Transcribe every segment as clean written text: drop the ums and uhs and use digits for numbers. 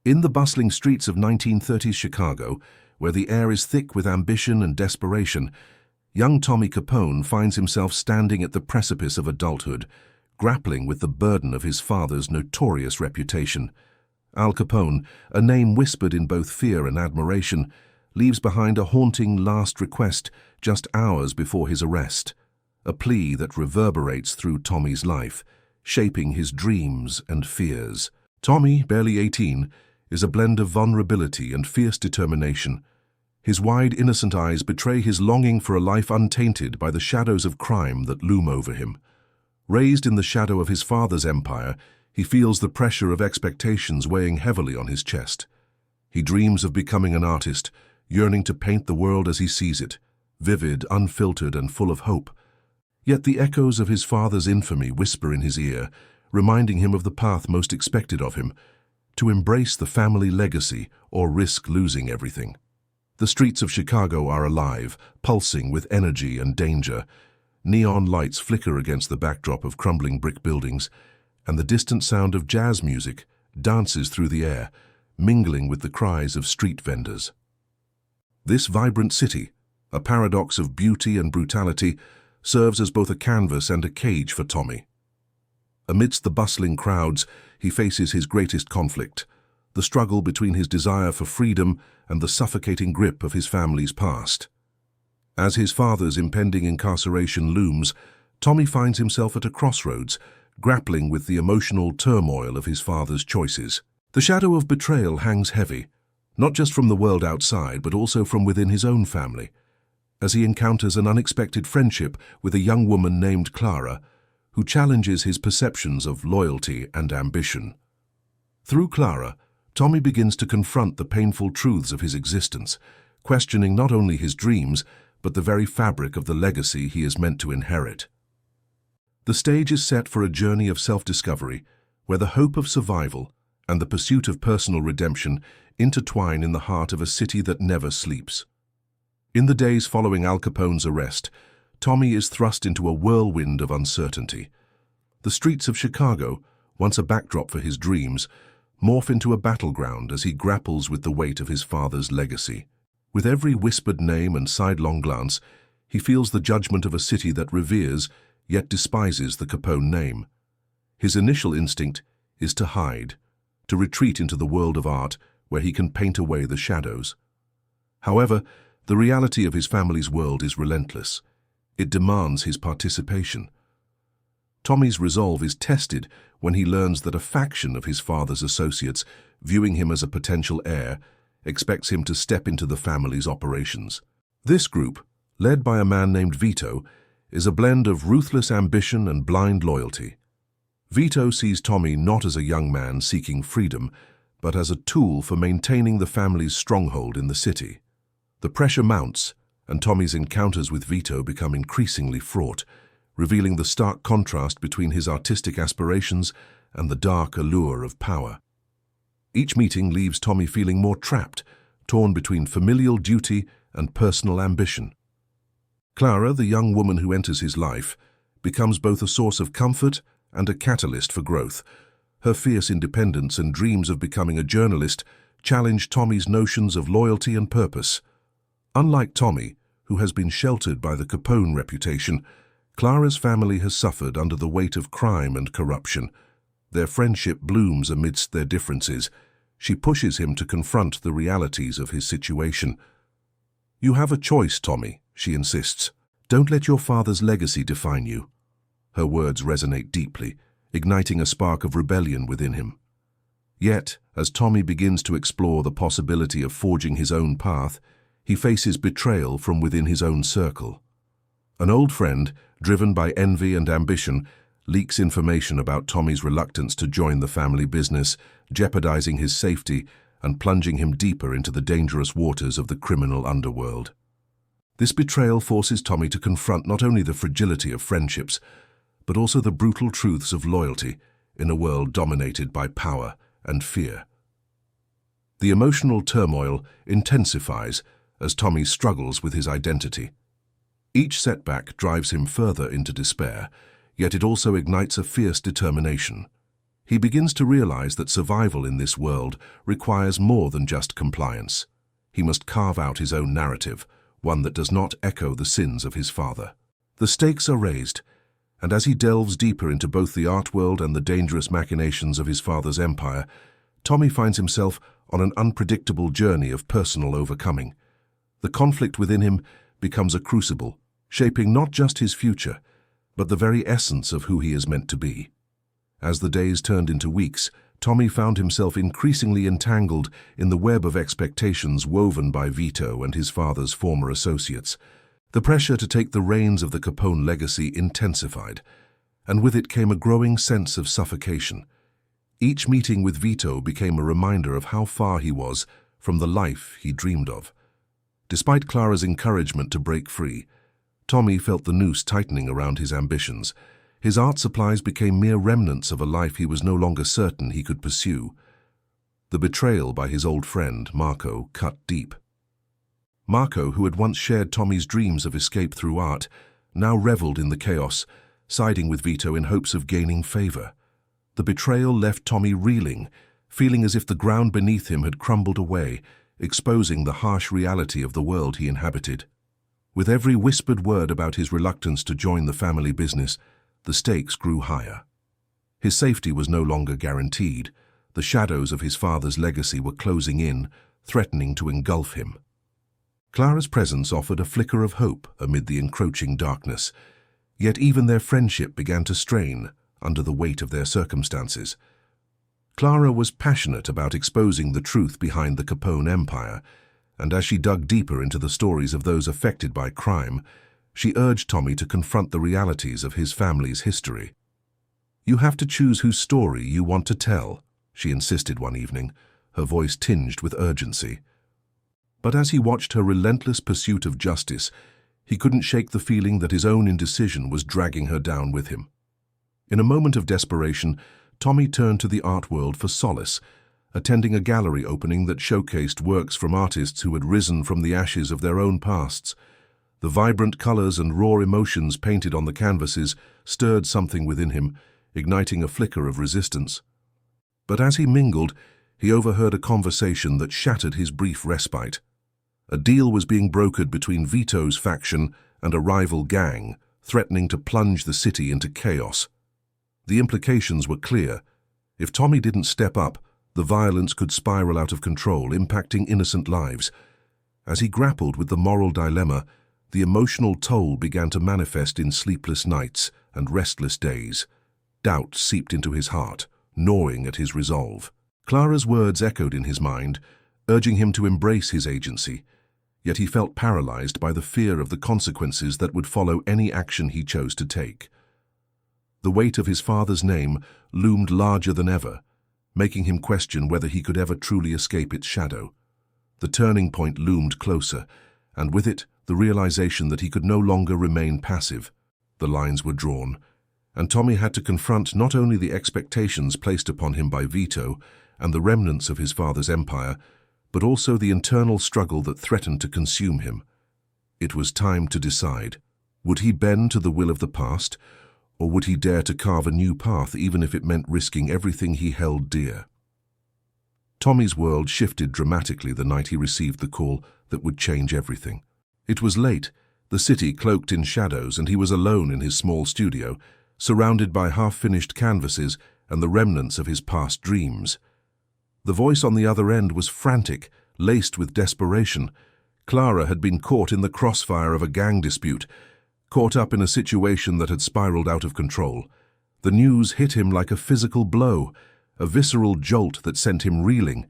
In the bustling streets of 1930s Chicago, where the air is thick with ambition and desperation, young Tommy Capone finds himself standing at the precipice of adulthood, grappling with the burden of his father's notorious reputation. Al Capone, a name whispered in both fear and admiration, leaves behind a haunting last request just hours before his arrest, a plea that reverberates through Tommy's life, shaping his dreams and fears. Tommy, barely 18, is a blend of vulnerability and fierce determination. His wide, innocent eyes betray his longing for a life untainted by the shadows of crime that loom over him. Raised in the shadow of his father's empire, he feels the pressure of expectations weighing heavily on his chest. He dreams of becoming an artist, yearning to paint the world as he sees it, vivid, unfiltered, and full of hope. Yet the echoes of his father's infamy whisper in his ear, reminding him of the path most expected of him, to embrace the family legacy or risk losing everything. The streets of Chicago are alive, pulsing with energy and danger. Neon lights flicker against the backdrop of crumbling brick buildings, and the distant sound of jazz music dances through the air, mingling with the cries of street vendors. This vibrant city, a paradox of beauty and brutality, serves as both a canvas and a cage for Tommy. Amidst the bustling crowds, he faces his greatest conflict, the struggle between his desire for freedom and the suffocating grip of his family's past. As his father's impending incarceration looms, Tommy finds himself at a crossroads, grappling with the emotional turmoil of his father's choices. The shadow of betrayal hangs heavy, not just from the world outside, but also from within his own family, as he encounters an unexpected friendship with a young woman named Clara, who challenges his perceptions of loyalty and ambition. Through Clara, Tommy begins to confront the painful truths of his existence, questioning not only his dreams, but the very fabric of the legacy he is meant to inherit. The stage is set for a journey of self-discovery, where the hope of survival and the pursuit of personal redemption intertwine in the heart of a city that never sleeps. In the days following Al Capone's arrest, Tommy is thrust into a whirlwind of uncertainty. The streets of Chicago, once a backdrop for his dreams, morph into a battleground as he grapples with the weight of his father's legacy. With every whispered name and sidelong glance, he feels the judgment of a city that reveres, yet despises the Capone name. His initial instinct is to hide, to retreat into the world of art where he can paint away the shadows. However, the reality of his family's world is relentless. It demands his participation. Tommy's resolve is tested when he learns that a faction of his father's associates, viewing him as a potential heir, expects him to step into the family's operations. This group, led by a man named Vito, is a blend of ruthless ambition and blind loyalty. Vito sees Tommy not as a young man seeking freedom, but as a tool for maintaining the family's stronghold in the city. The pressure mounts, and Tommy's encounters with Vito become increasingly fraught, revealing the stark contrast between his artistic aspirations and the dark allure of power. Each meeting leaves Tommy feeling more trapped, torn between familial duty and personal ambition. Clara, the young woman who enters his life, becomes both a source of comfort and a catalyst for growth. Her fierce independence and dreams of becoming a journalist challenge Tommy's notions of loyalty and purpose. Unlike Tommy, who has been sheltered by the Capone reputation, Clara's family has suffered under the weight of crime and corruption. Their friendship blooms amidst their differences. She pushes him to confront the realities of his situation. "You have a choice, Tommy," she insists. "Don't let your father's legacy define you." Her words resonate deeply, igniting a spark of rebellion within him. Yet, as Tommy begins to explore the possibility of forging his own path, he faces betrayal from within his own circle. An old friend, driven by envy and ambition, leaks information about Tommy's reluctance to join the family business, jeopardizing his safety and plunging him deeper into the dangerous waters of the criminal underworld. This betrayal forces Tommy to confront not only the fragility of friendships, but also the brutal truths of loyalty in a world dominated by power and fear. The emotional turmoil intensifies as Tommy struggles with his identity. Each setback drives him further into despair, yet it also ignites a fierce determination. He begins to realize that survival in this world requires more than just compliance. He must carve out his own narrative, one that does not echo the sins of his father. The stakes are raised, and as he delves deeper into both the art world and the dangerous machinations of his father's empire, Tommy finds himself on an unpredictable journey of personal overcoming. The conflict within him becomes a crucible, shaping not just his future, but the very essence of who he is meant to be. As the days turned into weeks, Tommy found himself increasingly entangled in the web of expectations woven by Vito and his father's former associates. The pressure to take the reins of the Capone legacy intensified, and with it came a growing sense of suffocation. Each meeting with Vito became a reminder of how far he was from the life he dreamed of. Despite Clara's encouragement to break free, Tommy felt the noose tightening around his ambitions. His art supplies became mere remnants of a life he was no longer certain he could pursue. The betrayal by his old friend, Marco, cut deep. Marco, who had once shared Tommy's dreams of escape through art, now reveled in the chaos, siding with Vito in hopes of gaining favor. The betrayal left Tommy reeling, feeling as if the ground beneath him had crumbled away, exposing the harsh reality of the world he inhabited. With every whispered word about his reluctance to join the family business, the stakes grew higher. His safety was no longer guaranteed. The shadows of his father's legacy were closing in, threatening to engulf him. Clara's presence offered a flicker of hope amid the encroaching darkness, yet even their friendship began to strain under the weight of their circumstances. Clara was passionate about exposing the truth behind the Capone empire, and as she dug deeper into the stories of those affected by crime, she urged Tommy to confront the realities of his family's history. "You have to choose whose story you want to tell," she insisted one evening, her voice tinged with urgency. But as he watched her relentless pursuit of justice, he couldn't shake the feeling that his own indecision was dragging her down with him. In a moment of desperation, Tommy turned to the art world for solace, attending a gallery opening that showcased works from artists who had risen from the ashes of their own pasts. The vibrant colors and raw emotions painted on the canvases stirred something within him, igniting a flicker of resistance. But as he mingled, he overheard a conversation that shattered his brief respite. A deal was being brokered between Vito's faction and a rival gang, threatening to plunge the city into chaos. The implications were clear. If Tommy didn't step up, the violence could spiral out of control, impacting innocent lives. As he grappled with the moral dilemma, the emotional toll began to manifest in sleepless nights and restless days. Doubt seeped into his heart, gnawing at his resolve. Clara's words echoed in his mind, urging him to embrace his agency, yet he felt paralyzed by the fear of the consequences that would follow any action he chose to take. The weight of his father's name loomed larger than ever, making him question whether he could ever truly escape its shadow. The turning point loomed closer, and with it, the realization that he could no longer remain passive. The lines were drawn, and Tommy had to confront not only the expectations placed upon him by Vito and the remnants of his father's empire, but also the internal struggle that threatened to consume him. It was time to decide. Would he bend to the will of the past, or would he dare to carve a new path even if it meant risking everything he held dear? Tommy's world shifted dramatically the night he received the call that would change everything. It was late, the city cloaked in shadows, and he was alone in his small studio, surrounded by half-finished canvases and the remnants of his past dreams. The voice on the other end was frantic, laced with desperation. Clara had been caught in the crossfire of a gang dispute, caught up in a situation that had spiraled out of control. The news hit him like a physical blow, a visceral jolt that sent him reeling.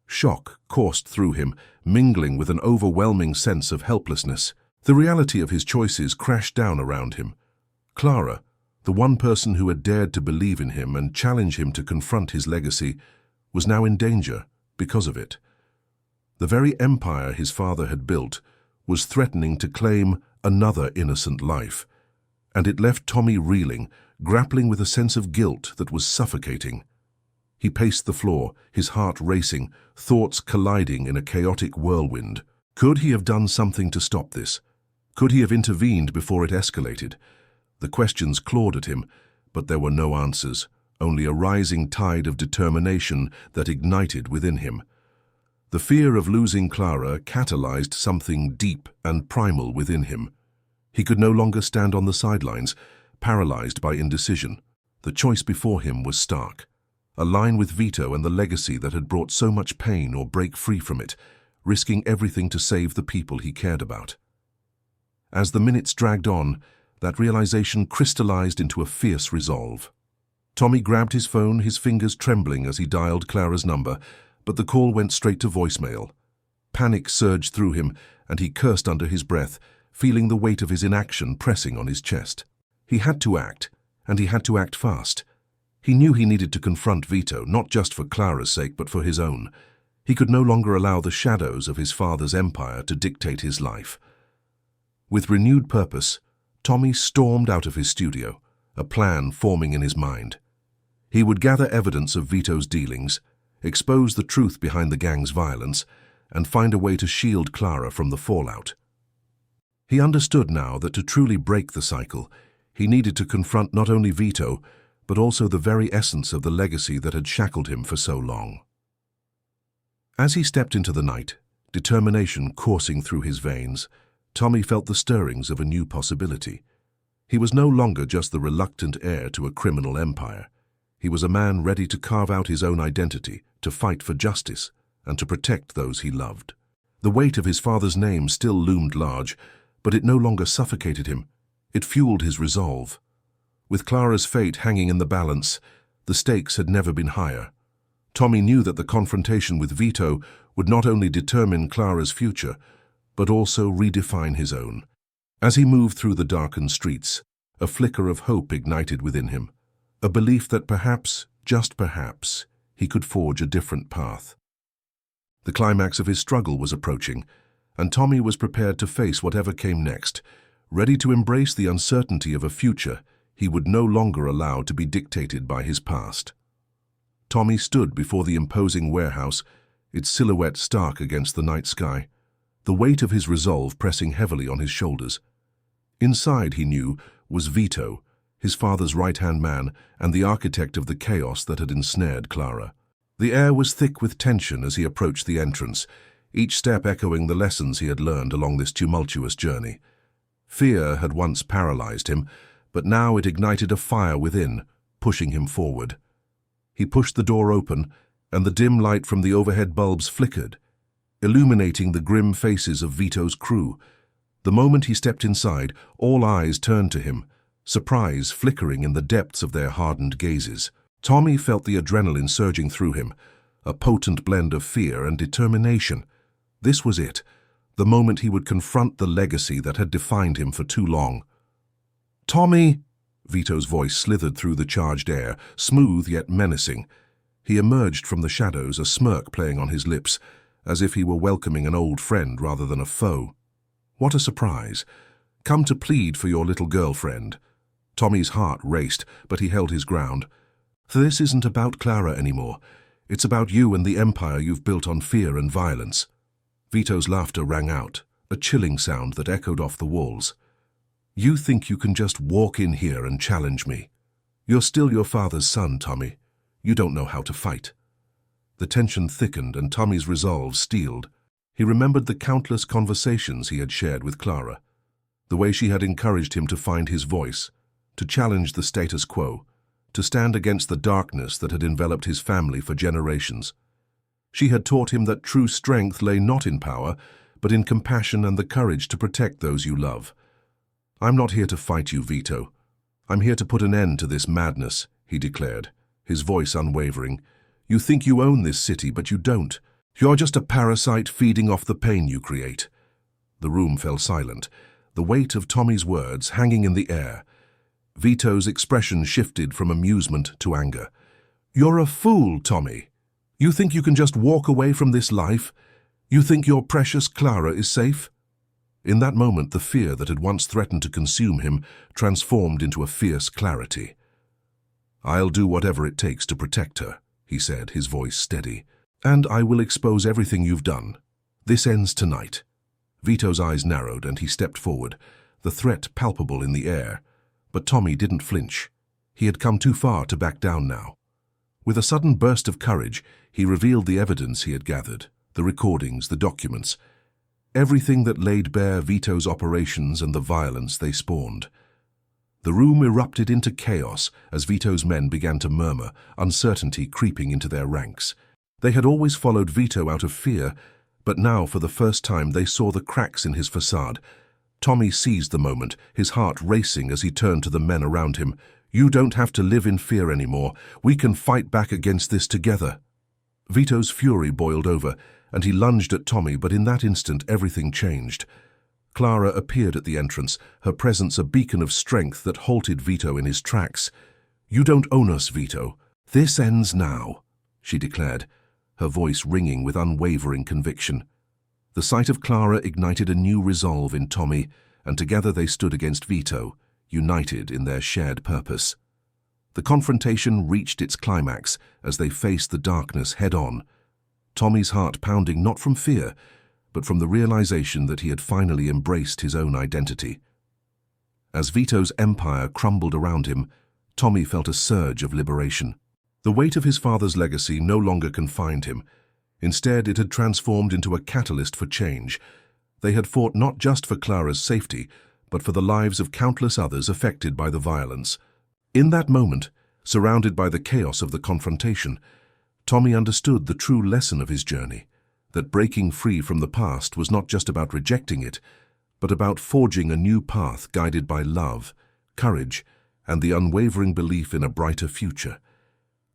Shock coursed through him, mingling with an overwhelming sense of helplessness. The reality of his choices crashed down around him. Clara, the one person who had dared to believe in him and challenge him to confront his legacy, was now in danger because of it. The very empire his father had built was threatening to claim another innocent life, and it left Tommy reeling, grappling with a sense of guilt that was suffocating. He paced the floor, his heart racing, thoughts colliding in a chaotic whirlwind. Could he have done something to stop this? Could he have intervened before it escalated? The questions clawed at him, but there were no answers, only a rising tide of determination that ignited within him. The fear of losing Clara catalyzed something deep and primal within him. He could no longer stand on the sidelines, paralyzed by indecision. The choice before him was stark. Align with Vito and the legacy that had brought so much pain, or break free from it, risking everything to save the people he cared about. As the minutes dragged on, that realization crystallized into a fierce resolve. Tommy grabbed his phone, his fingers trembling as he dialed Clara's number, but the call went straight to voicemail. Panic surged through him, and he cursed under his breath, feeling the weight of his inaction pressing on his chest. He had to act, and he had to act fast. He knew he needed to confront Vito, not just for Clara's sake, but for his own. He could no longer allow the shadows of his father's empire to dictate his life. With renewed purpose, Tommy stormed out of his studio, a plan forming in his mind. He would gather evidence of Vito's dealings, expose the truth behind the gang's violence, and find a way to shield Clara from the fallout. He understood now that to truly break the cycle, he needed to confront not only Vito, but also the very essence of the legacy that had shackled him for so long. As he stepped into the night, determination coursing through his veins, Tommy felt the stirrings of a new possibility. He was no longer just the reluctant heir to a criminal empire. He was a man ready to carve out his own identity, to fight for justice, and to protect those he loved. The weight of his father's name still loomed large, but it no longer suffocated him. It fueled his resolve. With Clara's fate hanging in the balance, the stakes had never been higher. Tommy knew that the confrontation with Vito would not only determine Clara's future, but also redefine his own. As he moved through the darkened streets, a flicker of hope ignited within him, a belief that perhaps, just perhaps, he could forge a different path. The climax of his struggle was approaching, and Tommy was prepared to face whatever came next, ready to embrace the uncertainty of a future he would no longer allow to be dictated by his past. Tommy stood before the imposing warehouse, its silhouette stark against the night sky, the weight of his resolve pressing heavily on his shoulders. Inside, he knew, was Vito, his father's right-hand man and the architect of the chaos that had ensnared Clara. The air was thick with tension as he approached the entrance, each step echoing the lessons he had learned along this tumultuous journey. Fear had once paralyzed him, but now it ignited a fire within, pushing him forward. He pushed the door open, and the dim light from the overhead bulbs flickered, illuminating the grim faces of Vito's crew. The moment he stepped inside, all eyes turned to him, surprise flickering in the depths of their hardened gazes. Tommy felt the adrenaline surging through him, a potent blend of fear and determination. This was it, the moment he would confront the legacy that had defined him for too long. "Tommy!" Vito's voice slithered through the charged air, smooth yet menacing. He emerged from the shadows, a smirk playing on his lips, as if he were welcoming an old friend rather than a foe. What a surprise! Come to plead for your little girlfriend. Tommy's heart raced, but he held his ground. This isn't about Clara anymore. It's about you and the empire you've built on fear and violence. Vito's laughter rang out, a chilling sound that echoed off the walls. You think you can just walk in here and challenge me? You're still your father's son, Tommy. You don't know how to fight. The tension thickened and Tommy's resolve steeled. He remembered the countless conversations he had shared with Clara, the way she had encouraged him to find his voice, to challenge the status quo, to stand against the darkness that had enveloped his family for generations. She had taught him that true strength lay not in power, but in compassion and the courage to protect those you love. I'm not here to fight you, Vito. I'm here to put an end to this madness, he declared, his voice unwavering. You think you own this city, but you don't. You're just a parasite feeding off the pain you create. The room fell silent, the weight of Tommy's words hanging in the air. Vito's expression shifted from amusement to anger. You're a fool, Tommy. You think you can just walk away from this life? You think your precious Clara is safe? In that moment, the fear that had once threatened to consume him transformed into a fierce clarity. I'll do whatever it takes to protect her, he said, his voice steady. And I will expose everything you've done. This ends tonight. Vito's eyes narrowed and he stepped forward, the threat palpable in the air. But Tommy didn't flinch. He had come too far to back down now. With a sudden burst of courage, he revealed the evidence he had gathered, the recordings, the documents, everything that laid bare Vito's operations and the violence they spawned. The room erupted into chaos as Vito's men began to murmur, uncertainty creeping into their ranks. They had always followed Vito out of fear, but now for the first time they saw the cracks in his facade. Tommy seized the moment, his heart racing as he turned to the men around him. "You don't have to live in fear anymore. We can fight back against this together." Vito's fury boiled over, and he lunged at Tommy, but in that instant everything changed. Clara appeared at the entrance, her presence a beacon of strength that halted Vito in his tracks. "You don't own us, Vito. This ends now," she declared, her voice ringing with unwavering conviction. The sight of Clara ignited a new resolve in Tommy, and together they stood against Vito, united in their shared purpose. The confrontation reached its climax as they faced the darkness head-on, Tommy's heart pounding not from fear, but from the realization that he had finally embraced his own identity. As Vito's empire crumbled around him, Tommy felt a surge of liberation. The weight of his father's legacy no longer confined him. Instead, it had transformed into a catalyst for change. They had fought not just for Clara's safety, but for the lives of countless others affected by the violence. In that moment, surrounded by the chaos of the confrontation, Tommy understood the true lesson of his journey, that breaking free from the past was not just about rejecting it, but about forging a new path guided by love, courage, and the unwavering belief in a brighter future.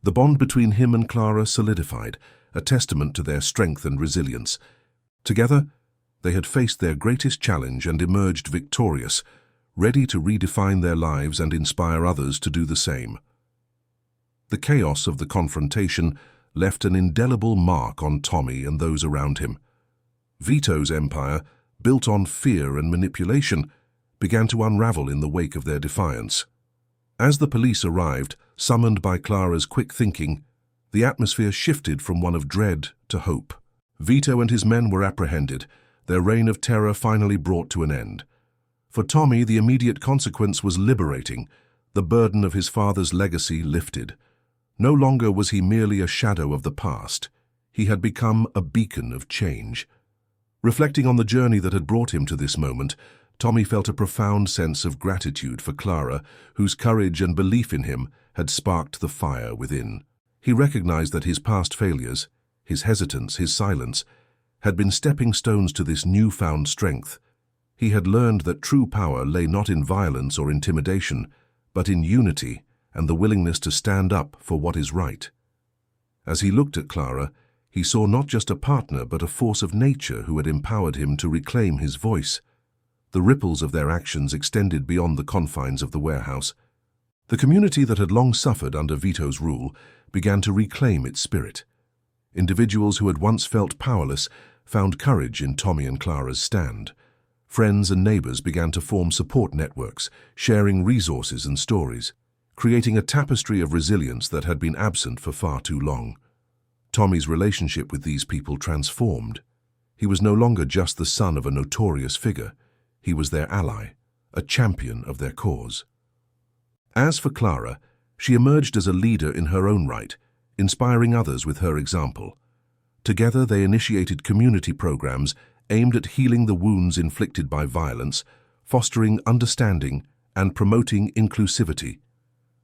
The bond between him and Clara solidified, a testament to their strength and resilience. Together, they had faced their greatest challenge and emerged victorious, ready to redefine their lives and inspire others to do the same. The chaos of the confrontation left an indelible mark on Tommy and those around him. Vito's empire, built on fear and manipulation, began to unravel in the wake of their defiance. As the police arrived, summoned by Clara's quick thinking, the atmosphere shifted from one of dread to hope. Vito and his men were apprehended, their reign of terror finally brought to an end. For Tommy, the immediate consequence was liberating, the burden of his father's legacy lifted. No longer was he merely a shadow of the past. He had become a beacon of change. Reflecting on the journey that had brought him to this moment, Tommy felt a profound sense of gratitude for Clara, whose courage and belief in him had sparked the fire within. He recognized that his past failures, his hesitance, his silence, had been stepping stones to this newfound strength. He had learned that true power lay not in violence or intimidation, but in unity and the willingness to stand up for what is right. As he looked at Clara, he saw not just a partner but a force of nature who had empowered him to reclaim his voice. The ripples of their actions extended beyond the confines of the warehouse. The community that had long suffered under Vito's rule began to reclaim its spirit. Individuals who had once felt powerless found courage in Tommy and Clara's stand. Friends and neighbors began to form support networks, sharing resources and stories, creating a tapestry of resilience that had been absent for far too long. Tommy's relationship with these people transformed. He was no longer just the son of a notorious figure. He was their ally, a champion of their cause. As for Clara, she emerged as a leader in her own right, inspiring others with her example. Together they initiated community programs aimed at healing the wounds inflicted by violence, fostering understanding, and promoting inclusivity.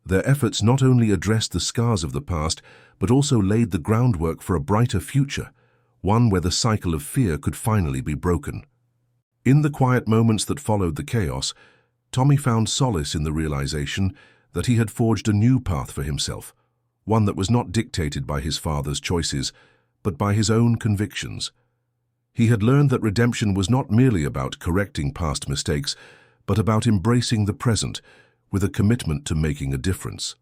Their efforts not only addressed the scars of the past, but also laid the groundwork for a brighter future, one where the cycle of fear could finally be broken. In the quiet moments that followed the chaos, Tommy found solace in the realization that he had forged a new path for himself, one that was not dictated by his father's choices, but by his own convictions. He had learned that redemption was not merely about correcting past mistakes, but about embracing the present with a commitment to making a difference.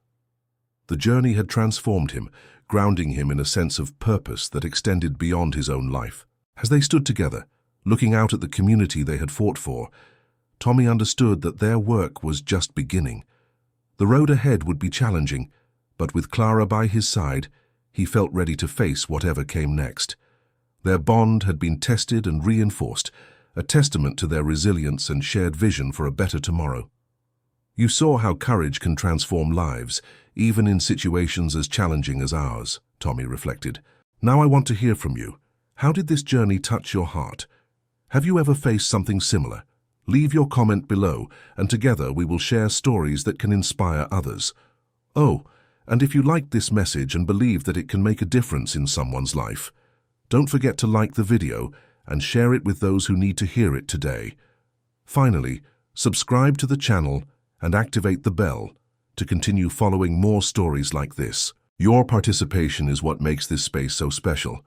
The journey had transformed him, grounding him in a sense of purpose that extended beyond his own life. As they stood together, looking out at the community they had fought for, Tommy understood that their work was just beginning. The road ahead would be challenging, but with Clara by his side, he felt ready to face whatever came next. Their bond had been tested and reinforced, a testament to their resilience and shared vision for a better tomorrow. You saw how courage can transform lives, even in situations as challenging as ours, Tommy reflected. Now I want to hear from you. How did this journey touch your heart? Have you ever faced something similar? Leave your comment below, and together we will share stories that can inspire others. Oh, and if you liked this message and believe that it can make a difference in someone's life, don't forget to like the video and share it with those who need to hear it today. Finally, subscribe to the channel and activate the bell to continue following more stories like this. Your participation is what makes this space so special.